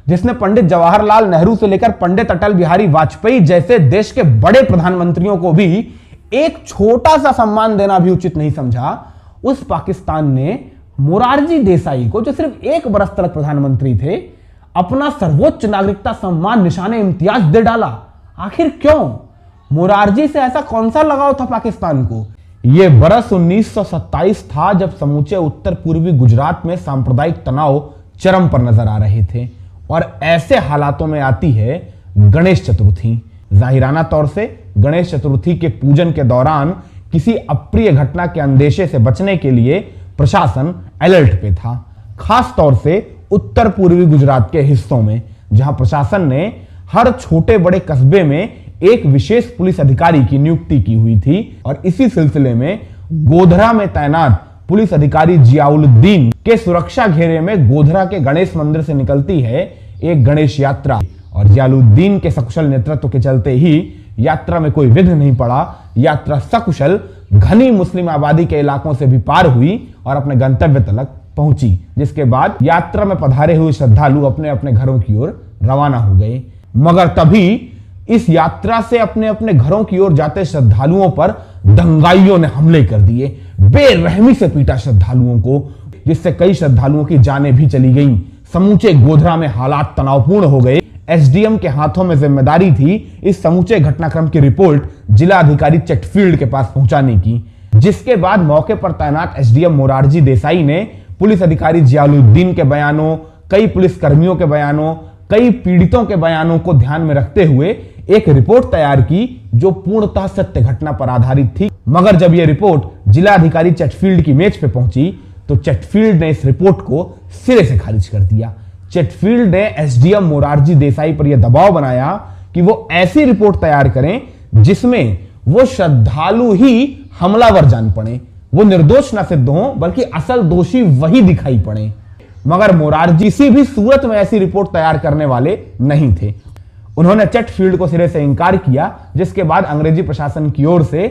जिसने पंडित जवाहरलाल नेहरू से लेकर पंडित अटल बिहारी वाजपेयी जैसे देश के बड़े प्रधानमंत्रियों को भी एक छोटा सा सम्मान देना भी उचित नहीं समझा, उस पाकिस्तान ने मोरारजी देसाई को, जो सिर्फ 1 बरस तक प्रधानमंत्री थे, अपना सर्वोच्च नागरिकता सम्मान निशाने इम्तियाज दे डाला। आखिर क्यों? मोरारजी से ऐसा कौन सा लगाव था पाकिस्तान को? यह बरस 1927 था जब समूचे उत्तर पूर्वी गुजरात में सांप्रदायिक तनाव चरम पर नजर आ रहे थे और ऐसे हालातों में आती है गणेश चतुर्थी। जाहिराना तौर से गणेश चतुर्थी के पूजन के दौरान किसी अप्रिय घटना के अंदेशे से बचने के लिए प्रशासन अलर्ट पे था, खास तौर से उत्तर पूर्वी गुजरात के हिस्सों में, जहां प्रशासन ने हर छोटे बड़े कस्बे में एक विशेष पुलिस अधिकारी की नियुक्ति की हुई थी। और इसी सिलसिले में गोधरा में तैनात पुलिस अधिकारी जियाउलुद्दीन के सुरक्षा घेरे में गोधरा के गणेश मंदिर से निकलती है एक गणेश यात्रा, और जियाउलुद्दीन के सकुशल नेतृत्व के चलते ही यात्रा में कोई विघ्न नहीं पड़ा। यात्रा सकुशल घनी मुस्लिम आबादी के इलाकों से भी पार हुई और अपने गंतव्य तक पहुंची, जिसके बाद यात्रा में पधारे हुए श्रद्धालु अपने अपने घरों की ओर रवाना हो गए। मगर तभी इस यात्रा से अपने अपने घरों की ओर जाते श्रद्धालुओं पर दंगाइयों ने हमले कर दिए, बेरहमी से पीटा श्रद्धालुओं को, जिससे कई श्रद्धालुओं की जानें भी चली गईं। समूचे गोधरा में हालात तनावपूर्ण हो गए। एसडीएम के हाथों में जिम्मेदारी थी इस समूचे घटनाक्रम की रिपोर्ट जिला अधिकारी चेटफील्ड के पास पहुंचाने की, जिसके बाद मौके पर तैनात एसडीएम मोरारजी देसाई ने पुलिस अधिकारी जियाउलुद्दीन के बयानों, कई पुलिस कर्मियों के बयानों, कई पीड़ितों के बयानों को ध्यान में रखते हुए एक रिपोर्ट तैयार की जो पूर्णतः सत्य घटना पर आधारित थी। मगर जब यह रिपोर्ट जिला अधिकारी चेटफील्ड की मेज पे पहुंची तो चेटफील्ड ने इस रिपोर्ट को सिरे से खारिज कर दिया। चेटफील्ड ने एसडीएम मोरारजी देसाई पर यह दबाव बनाया कि वो ऐसी रिपोर्ट तैयार करें जिसमें वो श्रद्धालु ही हमलावर जान पड़े, वो निर्दोष न सिद्ध हो बल्कि असल दोषी वही दिखाई पड़े। मगर मोरारजी किसी भी सूरत में ऐसी रिपोर्ट तैयार करने वाले नहीं थे। उन्होंने चेटफील्ड को सिरे से इंकार किया, जिसके बाद अंग्रेजी प्रशासन की ओर से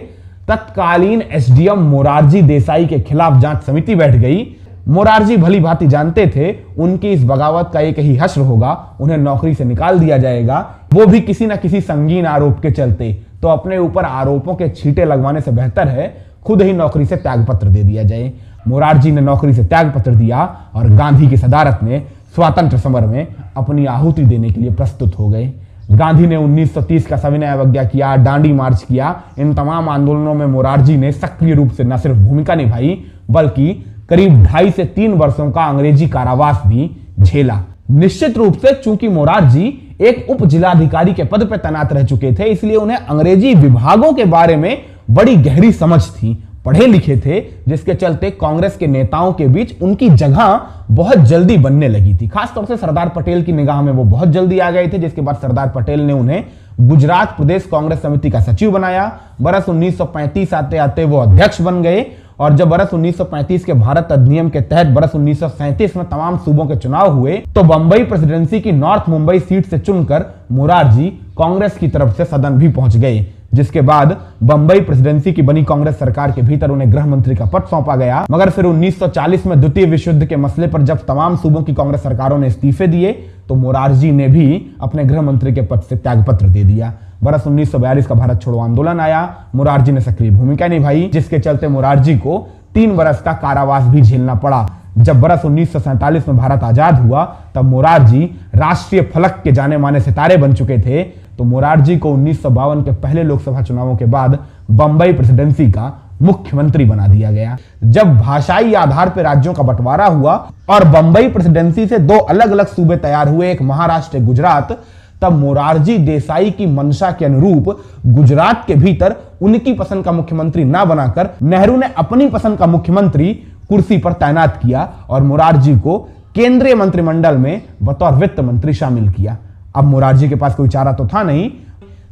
तत्कालीन एसडीएम मोरारजी देसाई के खिलाफ जांच समिति बैठ गई। मोरारजी भली भांति जानते थे उनकी इस बगावत का एक ही हश्र होगा, उन्हें नौकरी से निकाल दिया जाएगा, वो भी किसी न किसी संगीन आरोप के चलते। तो अपने ऊपर आरोपों के छींटे लगवाने से बेहतर है खुद ही नौकरी से त्यागपत्र दे दिया जाए। मोरारजी ने नौकरी से त्यागपत्र दिया और गांधी की सदारत में स्वातंत्र समर में अपनी आहुति देने के लिए प्रस्तुत हो गए। गांधी ने 1930 का सविनय अवज्ञा किया, डांडी मार्च किया। इन तमाम आंदोलनों में मोरारजी ने सक्रिय रूप से न सिर्फ भूमिका निभाई बल्कि करीब 2.5 से 3 वर्षों का अंग्रेजी कारावास भी झेला। निश्चित रूप से चूंकि मोरारजी एक उप जिलाधिकारी के पद पर तैनात रह चुके थे, इसलिए उन्हें अंग्रेजी विभागों के बारे में बड़ी गहरी समझ थी, पढ़े लिखे थे, जिसके चलते कांग्रेस के नेताओं के बीच उनकी जगह बहुत जल्दी बनने लगी थी। खासतौर से सरदार पटेल की निगाह में वो बहुत जल्दी आ गए थे, जिसके बाद सरदार पटेल ने उन्हें गुजरात प्रदेश कांग्रेस समिति का सचिव बनाया। बरस 1935 आते आते वो अध्यक्ष बन गए और जब बरस 1935 के भारत अधिनियम के तहत बरस 1937 में तमाम सूबों के चुनाव हुए तो बंबई प्रेसिडेंसी की नॉर्थ मुंबई सीट से चुनकर मोरारजी कांग्रेस की तरफ से सदन भी पहुंच गए, जिसके बाद बंबई प्रेसिडेंसी की बनी कांग्रेस सरकार के भीतर उन्हें गृह मंत्री का पद सौंपा गया। मगर फिर 1940 में द्वितीय विश्व युद्ध के मसले पर जब तमाम सूबों की कांग्रेस सरकारों ने इस्तीफे दिए तो मोरारजी ने भी अपने गृह मंत्री के पद से त्यागपत्र दे दिया। बरस 1942 का भारत छोड़ो आंदोलन आया, मोरारजी ने सक्रिय भूमिका निभाई, जिसके चलते मोरारजी को 3 बरस का कारावास भी झेलना पड़ा। जब बरस 1947 में भारत आजाद हुआ तब मोरारजी राष्ट्रीय फलक के जाने माने सितारे बन चुके थे। तो मोरारजी को 1952 के पहले लोकसभा चुनावों के बाद बंबई प्रेसिडेंसी का मुख्यमंत्री बना दिया गया। जब भाषाई आधार पर राज्यों का बंटवारा हुआ और बंबई प्रेसिडेंसी से 2 अलग अलग सूबे तैयार हुए, एक महाराष्ट्र, गुजरात, तब मोरारजी देसाई की मंशा के अनुरूप गुजरात के भीतर उनकी पसंद का मुख्यमंत्री ना बनाकर नेहरू ने अपनी पसंद का मुख्यमंत्री कुर्सी पर तैनात किया और मोरारजी को केंद्रीय मंत्रिमंडल में बतौर वित्त मंत्री शामिल किया। अब मोरारजी के पास कोई चारा तो था नहीं,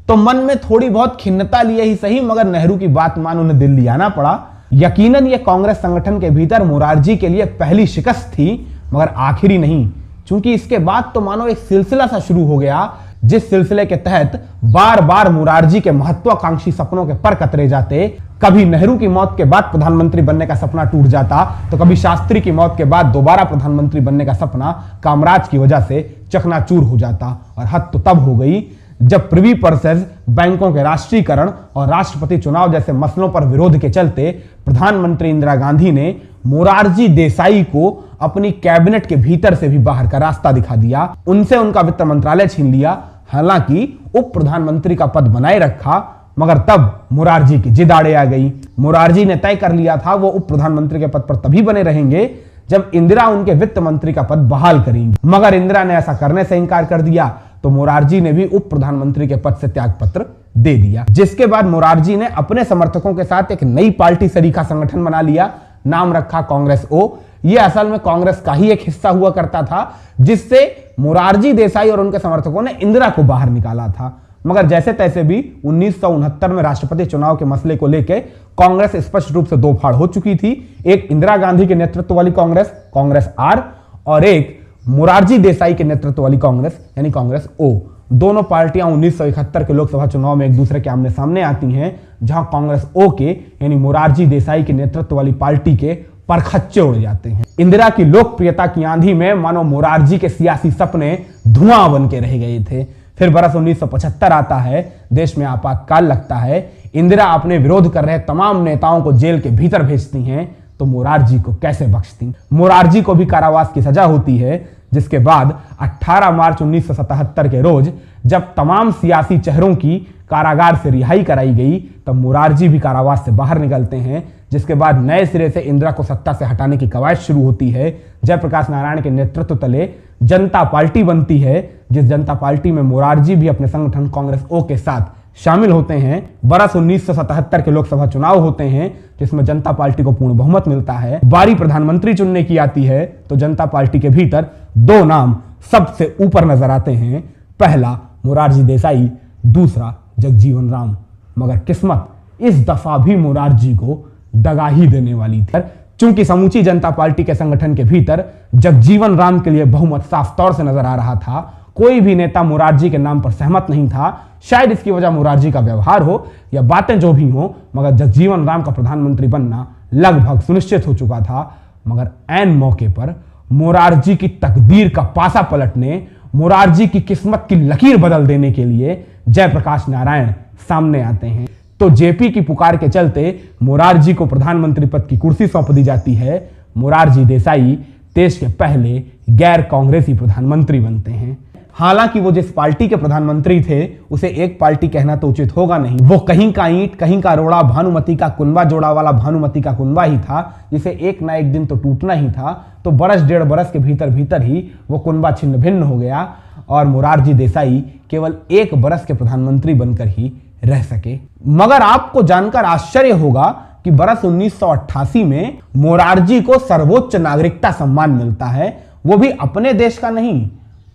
तो मन में थोड़ी बहुत खिन्नता लिए ही सही मगर नेहरू की बात मान उन्हें दिल्ली आना पड़ा। यकीनन यह कांग्रेस संगठन के भीतर मोरारजी के लिए पहली शिकस्त थी मगर आखिरी नहीं, क्योंकि इसके बाद तो मानो एक सिलसिला सा शुरू हो गया जिस सिलसिले के तहत बार बार मोरारजी के महत्वाकांक्षी सपनों के पर कतरे जाते, कभी नेहरू की मौत के बाद प्रधानमंत्री बनने का सपना टूट जाता, तो कभी शास्त्री की मौत के बाद दोबारा प्रधानमंत्री बनने का सपना कामराज की वजह से चकनाचूर हो जाता। और हद तो तब हो गई जब प्रिवी पर्सेस, बैंकों के राष्ट्रीयकरण और राष्ट्रपति चुनाव जैसे मसलों पर विरोध के चलते प्रधानमंत्री इंदिरा गांधी ने मोरारजी देसाई को अपनी कैबिनेट के भीतर से भी बाहर का रास्ता दिखा दिया, उनसे उनका वित्त मंत्रालय छीन लिया। हालांकि उप प्रधानमंत्री का पद बनाए रखा, मगर तब मोरारजी की जिद आड़े आ गई। मोरारजी ने तय कर लिया था वो उप प्रधानमंत्री के पद पर तभी बने रहेंगे जब इंदिरा उनके वित्त मंत्री का पद बहाल करेंगी, मगर इंदिरा ने ऐसा करने से इनकार कर दिया, तो मोरारजी ने भी उप प्रधानमंत्री के पद से त्यागपत्र दे दिया। जिसके बाद मोरारजी ने अपने समर्थकों के साथ एक नई पार्टी सरीखा संगठन बना लिया, नाम रखा कांग्रेस ओ। यह असल में कांग्रेस का ही एक हिस्सा हुआ करता था, जिससे मोरारजी देसाई और उनके समर्थकों ने इंदिरा को बाहर निकाला था। मगर जैसे तैसे भी 1969 में राष्ट्रपति चुनाव के मसले को लेकर कांग्रेस स्पष्ट रूप से दो फाड़ हो चुकी थी। एक इंदिरा गांधी के नेतृत्व वाली कांग्रेस, कांग्रेस आर, और एक मोरारजी देसाई के नेतृत्व वाली कांग्रेस, यानी कांग्रेस ओ। दोनों पार्टियां 1971 के लोकसभा चुनाव में एक दूसरे के आमने सामने आती हैं, जहां कांग्रेस ओ के यानी मोरारजी देसाई के नेतृत्व वाली पार्टी के परखच्चे उड़ जाते हैं। इंदिरा की लोकप्रियता की आंधी में मानो मोरारजी के सियासी सपने धुआं बन के रह गए थे। फिर बरस 1975 आता है, देश में आपातकाल लगता है, इंदिरा अपने विरोध कर रहे तमाम नेताओं को जेल के भीतर भेजती हैं, तो मोरारजी को कैसे बख्शती? मोरारजी को भी कारावास की सजा होती है, जिसके बाद 18 मार्च 1977 के रोज जब तमाम सियासी चेहरों की कारागार से रिहाई कराई गई, तब मोरारजी भी कारावास से बाहर निकलते हैं। जिसके बाद नए सिरे से इंदिरा को सत्ता से हटाने की कवायद शुरू होती है। जयप्रकाश नारायण के नेतृत्व तले जनता पार्टी बनती है, जिस जनता पार्टी में मोरारजी भी अपने संगठन कांग्रेस ओ के साथ शामिल होते हैं। बरस 1977 के लोकसभा चुनाव होते हैं, जिसमें जनता पार्टी को पूर्ण बहुमत मिलता है। बारी प्रधानमंत्री चुनने की आती है, तो जनता पार्टी के भीतर दो नाम सबसे ऊपर नजर आते हैं, पहला मोरारजी देसाई, दूसरा जगजीवन राम। मगर किस्मत इस दफा भी मोरारजी को दगा ही देने वाली थी। चूंकि समूची जनता पार्टी के संगठन के भीतर जगजीवन राम के लिए बहुमत साफ तौर से नजर आ रहा था, कोई भी नेता मोरारजी के नाम पर सहमत नहीं था। शायद इसकी वजह मोरारजी का व्यवहार हो या बातें जो भी हो, मगर जगजीवन राम का प्रधानमंत्री बनना लगभग सुनिश्चित हो चुका था। मगर ऐन मौके पर मोरारजी की तकदीर का पासा पलटने, मोरारजी की किस्मत की लकीर बदल देने के लिए जयप्रकाश नारायण सामने आते हैं। तो जेपी की पुकार के चलते मोरारजी को प्रधानमंत्री पद की कुर्सी सौंप दी जाती है। मोरारजी देसाई देश के पहले गैर कांग्रेसी प्रधानमंत्री बनते हैं। हालांकि वो जिस पार्टी के प्रधानमंत्री थे, उसे एक पार्टी कहना तो उचित होगा नहीं। वो कहीं का ईंट कहीं का रोड़ा, भानुमति का कुनबा जोड़ा वाला भानुमति का कुनबा ही था, जिसे एक ना एक दिन तो टूटना ही था। तो बरस डेढ़ बरस के भीतर भीतर ही वो कुनबा छिन्न भिन्न हो गया और मोरारजी देसाई केवल एक बरस के प्रधानमंत्री बनकर ही रह सके। मगर आपको जानकर आश्चर्य होगा कि बरस 1988 में मोरारजी को सर्वोच्च नागरिकता सम्मान मिलता है, वो भी अपने देश का नहीं,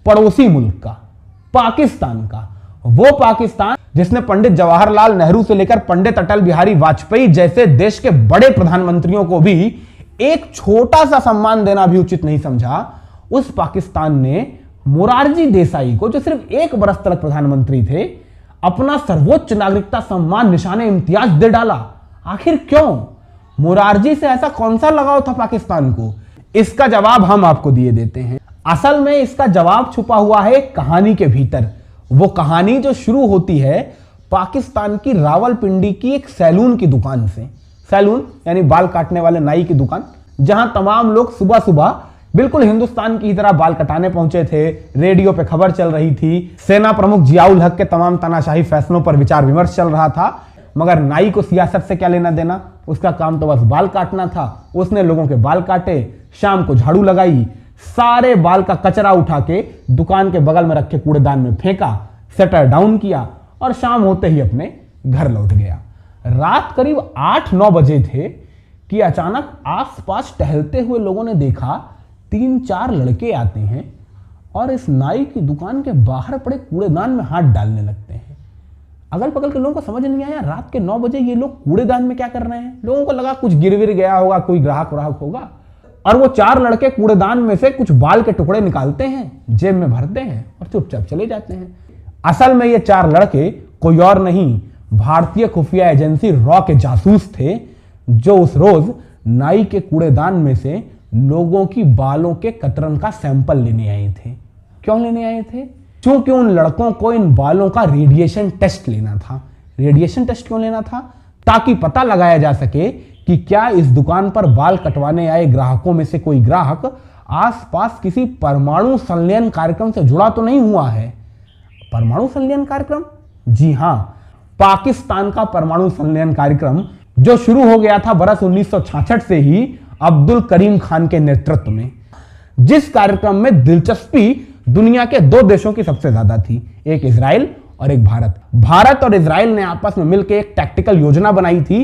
पड़ोसी मुल्क का, पाकिस्तान का। वो पाकिस्तान जिसने पंडित जवाहरलाल नेहरू से लेकर पंडित अटल बिहारी वाजपेयी जैसे देश के बड़े प्रधानमंत्रियों को भी एक छोटा सा सम्मान देना भी उचित नहीं समझा, उस पाकिस्तान ने मोरारजी देसाई को, जो सिर्फ एक बरस तक प्रधानमंत्री थे, अपना सर्वोच्च नागरिकता सम्मान निशाने इम्तियाज दे डाला। आखिर क्यों? मोरारजी से ऐसा कौन सा लगाव था पाकिस्तान को? इसका जवाब हम आपको दिए देते हैं। असल में इसका जवाब छुपा हुआ है एक कहानी के भीतर। वो कहानी जो शुरू होती है पाकिस्तान की रावलपिंडी की एक सैलून की दुकान से। सैलून यानी बाल काटने वाले नाई की दुकान, जहां तमाम लोग सुबह सुबह बिल्कुल हिंदुस्तान की तरह बाल कटाने पहुंचे थे। रेडियो पे खबर चल रही थी, सेना प्रमुख जियाउल हक के तमाम तानाशाही फैसलों पर विचार विमर्श चल रहा था। मगर नाई को सियासत से क्या लेना देना, उसका काम तो बस बाल काटना था। उसने लोगों के बाल काटे, शाम को झाड़ू लगाई, सारे बाल का कचरा उठा के दुकान के बगल में रखे कूड़ेदान में फेंका, शटर डाउन किया और शाम होते ही अपने घर लौट गया। रात करीब 8-9 बजे थे कि अचानक आसपास टहलते हुए लोगों ने देखा 3-4 लड़के आते हैं और इस नाई की दुकान के बाहर पड़े कूड़ेदान में हाथ डालने लगते हैं। अगल बगल के लोगों को समझ नहीं आया रात के 9 बजे ये लोग कूड़ेदान में क्या कर रहे हैं। लोगों को लगा कुछ गिर विर गया होगा, कोई ग्राहक होगा। और वो 4 लड़के कूड़ेदान में से कुछ बाल के टुकड़े निकालते हैं, जेब में भरते हैं और चुपचाप चले जाते हैं। असल में ये 4 लड़के कोई और नहीं, भारतीय खुफिया एजेंसी रॉ के जासूस थे, जो उस रोज नाई के कूड़ेदान में से लोगों की बालों के कतरन का सैंपल लेने आए थे। क्यों लेने आए थे? क्योंकि उन लड़कों को इन बालों का रेडिएशन टेस्ट लेना था। रेडिएशन टेस्ट क्यों लेना था? ताकि पता लगाया जा सके कि क्या इस दुकान पर बाल कटवाने आए ग्राहकों में से कोई ग्राहक आसपास किसी परमाणु संलयन कार्यक्रम से जुड़ा तो नहीं हुआ है। परमाणु संलयन कार्यक्रम? जी हां, पाकिस्तान का परमाणु संलयन कार्यक्रम, जो शुरू हो गया था बरस 1966 से ही अब्दुल करीम खान के नेतृत्व में, जिस कार्यक्रम में दिलचस्पी दुनिया के 2 देशों की सबसे ज्यादा थी, एक इजराइल और एक भारत। भारत और इजराइल ने आपस में मिलकर एक टैक्टिकल योजना बनाई थी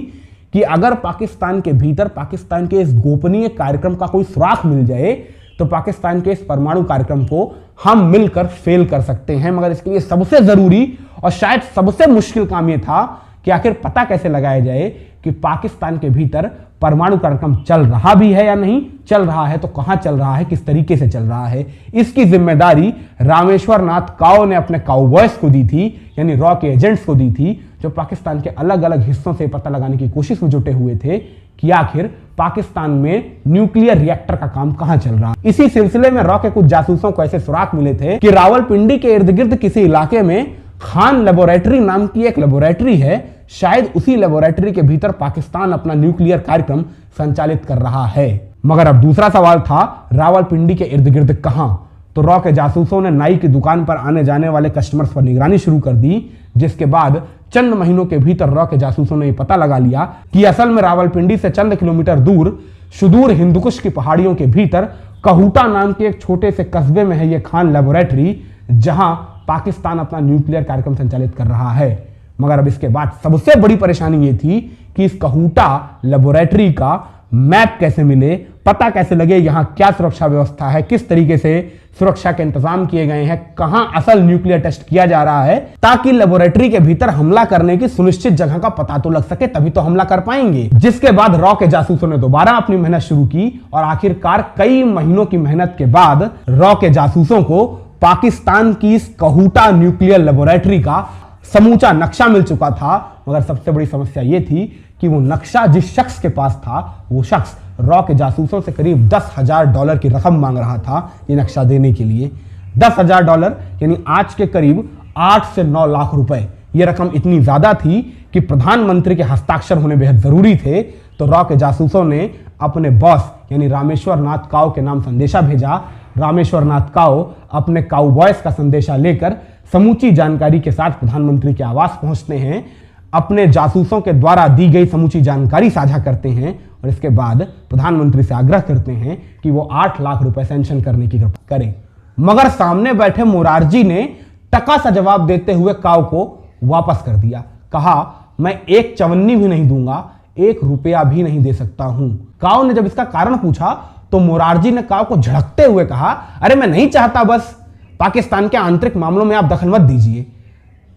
कि अगर पाकिस्तान के भीतर पाकिस्तान के इस गोपनीय कार्यक्रम का कोई सुराग मिल जाए तो पाकिस्तान के इस परमाणु कार्यक्रम को हम मिलकर फेल कर सकते हैं। मगर इसके लिए सबसे जरूरी और शायद सबसे मुश्किल काम यह था कि आखिर पता कैसे लगाया जाए कि पाकिस्तान के भीतर परमाणु कार्यक्रम चल रहा भी है या नहीं, चल रहा है तो कहां चल रहा है, किस तरीके से चल रहा है। इसकी जिम्मेदारी रामेश्वर नाथ काओ ने अपने काउबॉयज को दी थी, यानी रॉ के एजेंट्स को दी थी, जो पाकिस्तान के अलग अलग हिस्सों से पता लगाने की कोशिश में जुटे हुए थे कि आखिर पाकिस्तान में न्यूक्लियर रिएक्टर का काम कहां चल रहा है। इसी सिलसिले में रॉ के कुछ जासूसों को ऐसे सुराग मिले थे कि रावलपिंडी के इर्द गिर्द किसी इलाके में खान लेबोरेटरी नाम की एक लेबोरेटरी है, शायद उसी लेबोरेटरी के भीतर पाकिस्तान अपना न्यूक्लियर कार्यक्रम संचालित कर रहा है। मगर अब दूसरा सवाल था, रावलपिंडी के इर्द गिर्द कहां? तो रॉ के जासूसों ने नाई की दुकान पर आने जाने वाले कस्टमर्स पर निगरानी शुरू कर दी, जिसके बाद चंद महीनों के भीतर रॉ के जासूसों ने यह पता लगा लिया कि असल में रावलपिंडी से चंद किलोमीटर दूर सुदूर हिंदुकुश की पहाड़ियों के भीतर कहूटा नाम के एक छोटे से कस्बे में है यह खान लेबोरेटरी, जहां पाकिस्तान अपना न्यूक्लियर कार्यक्रम संचालित कर रहा है। मगर अब इसके बाद सबसे बड़ी परेशानी यह थी कि इस कहूटा लेबोरेटरी का मैप कैसे मिले, पता कैसे लगे यहां क्या सुरक्षा व्यवस्था है, किस तरीके से सुरक्षा के इंतजाम किए गए हैं, कहां असल न्यूक्लियर टेस्ट किया जा रहा है, ताकि लेबोरेटरी के भीतर हमला करने की सुनिश्चित जगह का पता तो लग सके, तभी तो हमला कर पाएंगे। जिसके बाद रॉ के जासूसों ने दोबारा अपनी मेहनत शुरू की और आखिरकार कई महीनों की मेहनत के बाद रॉ के जासूसों को पाकिस्तान की इस कहूटा न्यूक्लियर लेबोरेटरी का समूचा नक्शा मिल चुका था। मगर सबसे बड़ी समस्या यह थी कि वो नक्शा जिस शख्स के पास था, वो शख्स रॉ के जासूसों से करीब $10,000 की रकम मांग रहा था ये नक्शा देने के लिए। $10,000 यानी आज के करीब 8 से 9 लाख रुपए। ये रकम इतनी ज्यादा थी कि प्रधानमंत्री के हस्ताक्षर होने बेहद जरूरी थे। तो रॉ के जासूसों ने अपने बॉस यानी रामेश्वर नाथ काओ के नाम संदेशा भेजा। रामेश्वर नाथ काओ अपने काउबॉयज का संदेशा लेकर समूची जानकारी के साथ प्रधानमंत्री के आवास पहुंचते हैं, अपने जासूसों के द्वारा दी गई समूची जानकारी साझा करते हैं और इसके बाद प्रधानमंत्री से आग्रह करते हैं कि वो 8 लाख रुपए सैंक्शन करने की कृपा करें। मगर सामने बैठे मोरारजी ने टका सा जवाब देते हुए काओ को वापस कर दिया। कहा, मैं 1 चवन्नी भी नहीं दूंगा, 1 रुपया भी नहीं दे सकता हूं। काओ ने जब इसका कारण पूछा तो मोरारजी ने काओ को झड़कते हुए कहा, अरे मैं नहीं चाहता, बस पाकिस्तान के आंतरिक मामलों में आप दखल मत दीजिए।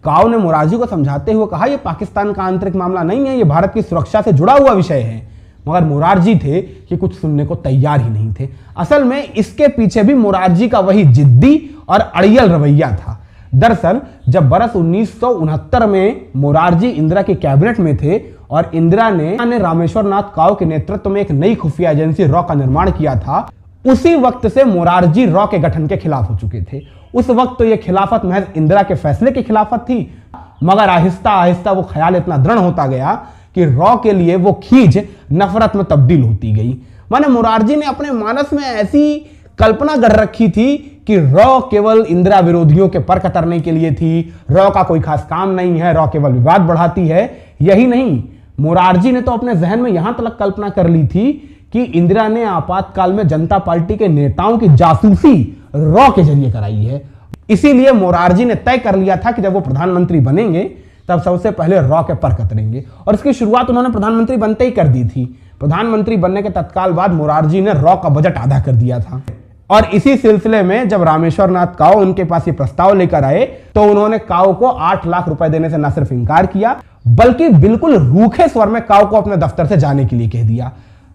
काओ ने मोरारजी को समझाते हुए कहा, यह पाकिस्तान का आंतरिक मामला नहीं है, यह भारत की सुरक्षा से जुड़ा हुआ विषय है। मगर मोरारजी थे कि कुछ सुनने को तैयार ही नहीं थे। असल में इसके पीछे भी मोरारजी का वही जिद्दी और अड़ियल रवैया था। दरअसल जब बरस 1969 में मोरारजी इंदिरा के कैबिनेट में थे और इंदिरा ने रामेश्वर नाथ काओ के नेतृत्व में एक नई खुफिया एजेंसी रॉ का निर्माण किया था, उसी वक्त से मोरारजी रॉ के गठन के खिलाफ हो चुके थे। उस वक्त तो यह खिलाफत महज इंदिरा के फैसले की खिलाफत थी, मगर आहिस्ता आहिस्ता वो ख्याल इतना दृढ़ होता गया कि रॉ के लिए वो खींच नफरत में तब्दील होती गई। माने मोरारजी ने अपने मानस में ऐसी कल्पना गढ़ रखी थी कि रॉ केवल इंदिरा विरोधियों के पर कतरने के लिए थी, रॉ का कोई खास काम नहीं है, रॉ केवल विवाद बढ़ाती है। यही नहीं, मोरारजी ने तो अपने जहन में यहां तक कल्पना कर ली थी कि इंदिरा ने आपातकाल में जनता पार्टी के नेताओं की जासूसी रॉ के जरिए कराई है। इसीलिए मोरारजी ने तय कर लिया था कि जब वो प्रधानमंत्री बनेंगे तब सबसे पहले रॉ के पर कतरेंगे, और इसकी शुरुआत उन्होंने प्रधानमंत्री बनते ही कर दी थी। प्रधानमंत्री बनने के तत्काल बाद मोरारजी ने रॉ का बजट आधा कर दिया था। और इसी सिलसिले में जब रामेश्वर नाथ काओ उनके पास ये प्रस्ताव लेकर आए तो उन्होंने काओ को 8 लाख रुपए देने से न सिर्फ इंकार किया, बल्कि बिल्कुल रूखे स्वर में काओ को अपने दफ्तर से जाने के लिए कह दिया।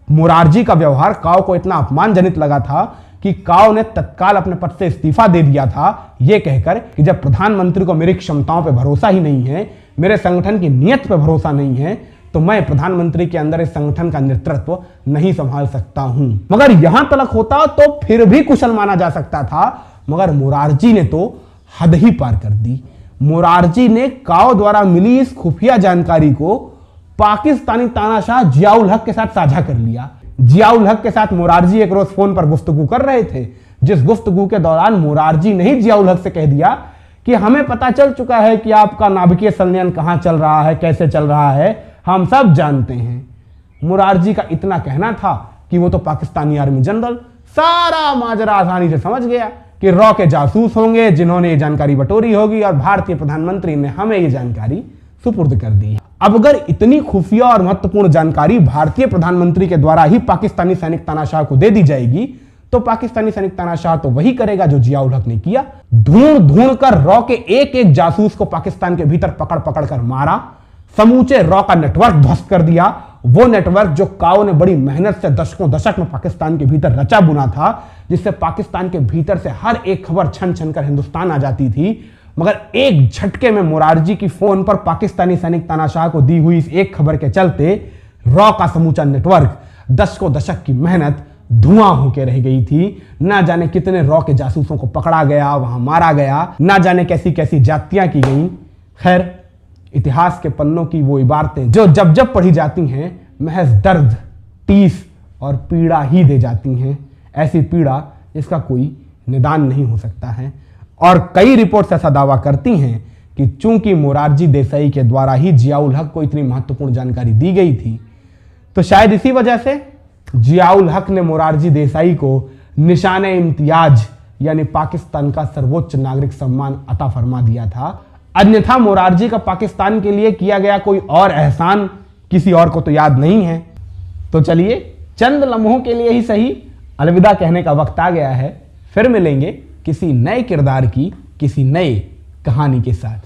मोरारजी का व्यवहार काओ को इतना अपमानजनित लगा था कि काओ ने तत्काल अपने पद से इस्तीफा दे दिया था, यह कहकर कि जब प्रधानमंत्री को मेरी क्षमताओं पर भरोसा ही नहीं है, मेरे संगठन की नीयत पर भरोसा नहीं है, तो मैं प्रधानमंत्री के अंदर इस संगठन का नेतृत्व नहीं संभाल सकता हूं। मगर यहां तलक होता तो फिर भी कुशल माना जा सकता था, मगर मोरारजी ने तो हद ही पार कर दी। मोरारजी ने काओ द्वारा मिली इस खुफिया जानकारी को पाकिस्तानी तानाशाह जियाउल हक के साथ साझा कर लिया। जियाउल हक के साथ मोरारजी एक रोज फोन पर गुफ्तगू कर रहे थे, जिस गुफ्तगू के दौरान मोरारजी ने ही जियाउल हक से कह दिया कि हमें पता चल चुका है कि आपका नाभिकीय संलयन कहां चल रहा है, कैसे चल रहा है, हम सब जानते हैं। मोरारजी का इतना कहना था कि वो तो पाकिस्तानी आर्मी जनरल सारा माजरा आसानी से समझ गया कि रॉ के जासूस होंगे जिन्होंने ये जानकारी बटोरी होगी और भारतीय प्रधानमंत्री ने हमें ये जानकारी सुपुर्द कर दी है। अब अगर इतनी खुफिया और महत्वपूर्ण जानकारी भारतीय प्रधानमंत्री के द्वारा ही पाकिस्तानी सैनिक तानाशाह को दे दी जाएगी, तो पाकिस्तानी सैनिक तानाशाह तो वही करेगा जो जियाउल हक ने किया। ढूंढ ढूंढ कर रॉ के एक एक जासूस को पाकिस्तान के भीतर पकड़ पकड़ कर मारा, समूचे रॉ का नेटवर्क ध्वस्त कर दिया। वो नेटवर्क जो काओ ने बड़ी मेहनत से दशकों दशक में पाकिस्तान के भीतर रचा बुना था, जिससे पाकिस्तान के भीतर से हर एक खबर छन छन कर हिंदुस्तान आ जाती थी, मगर एक झटके में मोरारजी की फोन पर पाकिस्तानी सैनिक तानाशाह को दी हुई इस एक खबर के चलते रॉ का समूचा नेटवर्क, दशकों दशक की मेहनत धुआं होकर रह गई थी। ना जाने कितने रॉ के जासूसों को पकड़ा गया, वहां मारा गया, ना जाने कैसी कैसी जातियां की गई। खैर, इतिहास के पन्नों की वो इबारतें जो जब जब पढ़ी जाती हैं महज दर्द, टीस और पीड़ा ही दे जाती हैं। ऐसी पीड़ा इसका कोई निदान नहीं हो सकता है। और कई रिपोर्ट्स ऐसा दावा करती हैं कि चूंकि मोरारजी देसाई के द्वारा ही जियाउल हक को इतनी महत्वपूर्ण जानकारी दी गई थी, तो शायद इसी वजह से जियाउल हक ने मोरारजी देसाई को निशाने इम्तियाज यानी पाकिस्तान का सर्वोच्च नागरिक सम्मान अता फरमा दिया था। अन्यथा मोरारजी का पाकिस्तान के लिए किया गया कोई और एहसान किसी और को तो याद नहीं है। तो चलिए, चंद लम्हों के लिए ही सही, अलविदा कहने का वक्त आ गया है। फिर मिलेंगे किसी नए किरदार की किसी नए कहानी के साथ।